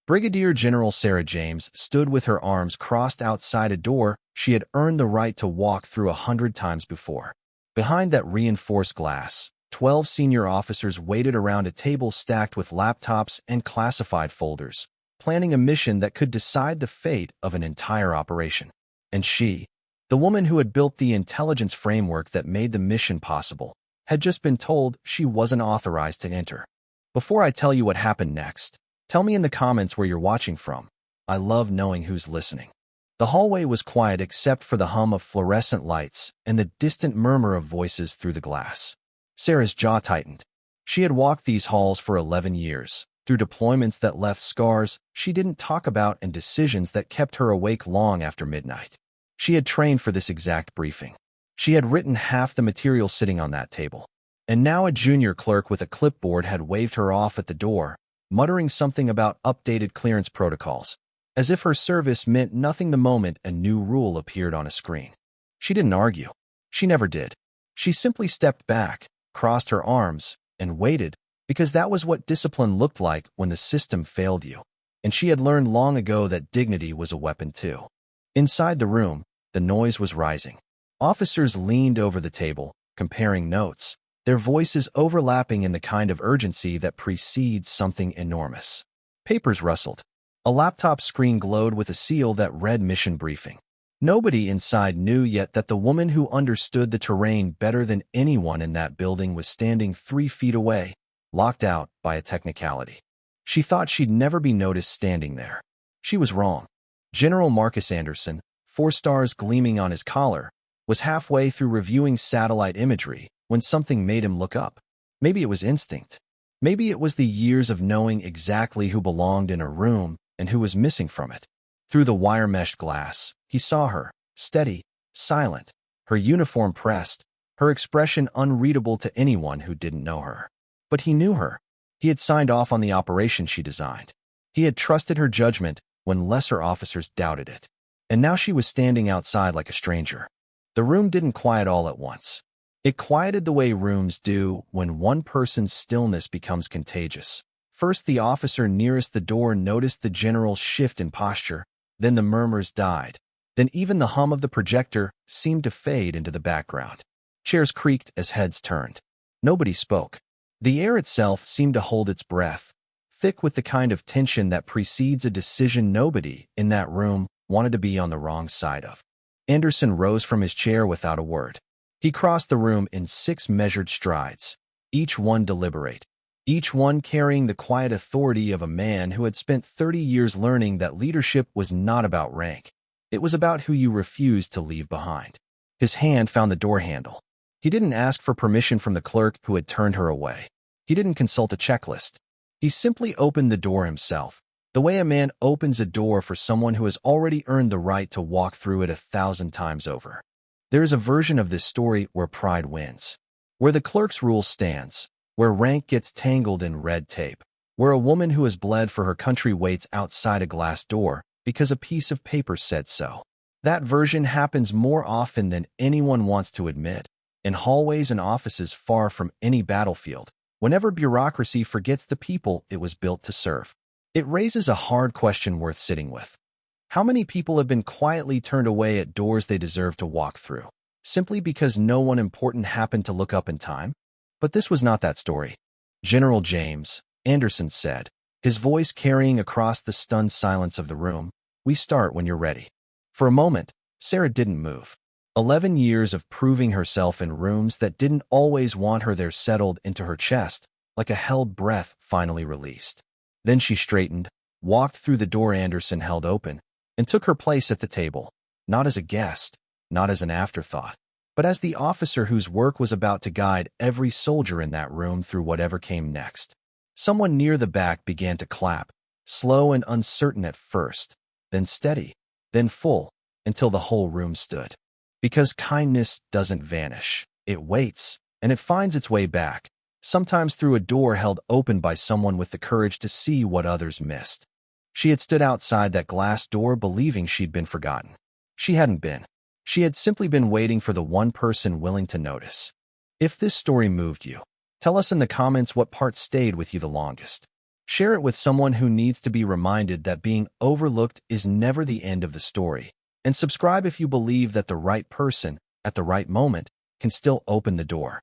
Brigadier General Sarah James stood with her arms crossed outside a door she had earned the right to walk through 100 times before. Behind that reinforced glass, 12 senior officers waited around a table stacked with laptops and classified folders, planning a mission that could decide the fate of an entire operation. And she, the woman who had built the intelligence framework that made the mission possible, had just been told she wasn't authorized to enter. Before I tell you what happened next, tell me in the comments where you're watching from. I love knowing who's listening. The hallway was quiet except for the hum of fluorescent lights and the distant murmur of voices through the glass. Sarah's jaw tightened. She had walked these halls for 11 years, through deployments that left scars she didn't talk about and decisions that kept her awake long after midnight. She had trained for this exact briefing. She had written half the material sitting on that table. And now a junior clerk with a clipboard had waved her off at the door, muttering something about updated clearance protocols, as if her service meant nothing the moment a new rule appeared on a screen. She didn't argue. She never did. She simply stepped back, crossed her arms, and waited, because that was what discipline looked like when the system failed you. And she had learned long ago that dignity was a weapon too. Inside the room, the noise was rising. Officers leaned over the table, comparing notes, their voices overlapping in the kind of urgency that precedes something enormous. Papers rustled. A laptop screen glowed with a seal that read mission briefing. Nobody inside knew yet that the woman who understood the terrain better than anyone in that building was standing 3 feet away, locked out by a technicality. She thought she'd never be noticed standing there. She was wrong. General Marcus Anderson, 4 stars gleaming on his collar, was halfway through reviewing satellite imagery when something made him look up. Maybe it was instinct. Maybe it was the years of knowing exactly who belonged in a room and who was missing from it. Through the wire-meshed glass, he saw her, steady, silent, her uniform pressed, her expression unreadable to anyone who didn't know her. But he knew her. He had signed off on the operation she designed. He had trusted her judgment when lesser officers doubted it. And now she was standing outside like a stranger. The room didn't quiet all at once. It quieted the way rooms do when one person's stillness becomes contagious. First, the officer nearest the door noticed the general's shift in posture. Then the murmurs died. Then even the hum of the projector seemed to fade into the background. Chairs creaked as heads turned. Nobody spoke. The air itself seemed to hold its breath, thick with the kind of tension that precedes a decision nobody in that room wanted to be on the wrong side of. Anderson rose from his chair without a word. He crossed the room in 6 measured strides, each one deliberate, each one carrying the quiet authority of a man who had spent 30 years learning that leadership was not about rank. It was about who you refused to leave behind. His hand found the door handle. He didn't ask for permission from the clerk who had turned her away. He didn't consult a checklist. He simply opened the door himself, the way a man opens a door for someone who has already earned the right to walk through it 1,000 times over. There is a version of this story where pride wins, where the clerk's rule stands, where rank gets tangled in red tape, where a woman who has bled for her country waits outside a glass door because a piece of paper said so. That version happens more often than anyone wants to admit, in hallways and offices far from any battlefield, whenever bureaucracy forgets the people it was built to serve. It raises a hard question worth sitting with. How many people have been quietly turned away at doors they deserve to walk through, simply because no one important happened to look up in time? But this was not that story. General James, Anderson said, his voice carrying across the stunned silence of the room, "We start when you're ready." For a moment, Sarah didn't move. 11 years of proving herself in rooms that didn't always want her there settled into her chest, like a held breath finally released. Then she straightened, walked through the door Anderson held open, and took her place at the table, not as a guest, not as an afterthought, but as the officer whose work was about to guide every soldier in that room through whatever came next. Someone near the back began to clap, slow and uncertain at first, then steady, then full, until the whole room stood. Because kindness doesn't vanish. It waits, and it finds its way back, sometimes through a door held open by someone with the courage to see what others missed. She had stood outside that glass door believing she'd been forgotten. She hadn't been. She had simply been waiting for the one person willing to notice. If this story moved you, tell us in the comments what part stayed with you the longest. Share it with someone who needs to be reminded that being overlooked is never the end of the story. And subscribe if you believe that the right person, at the right moment, can still open the door.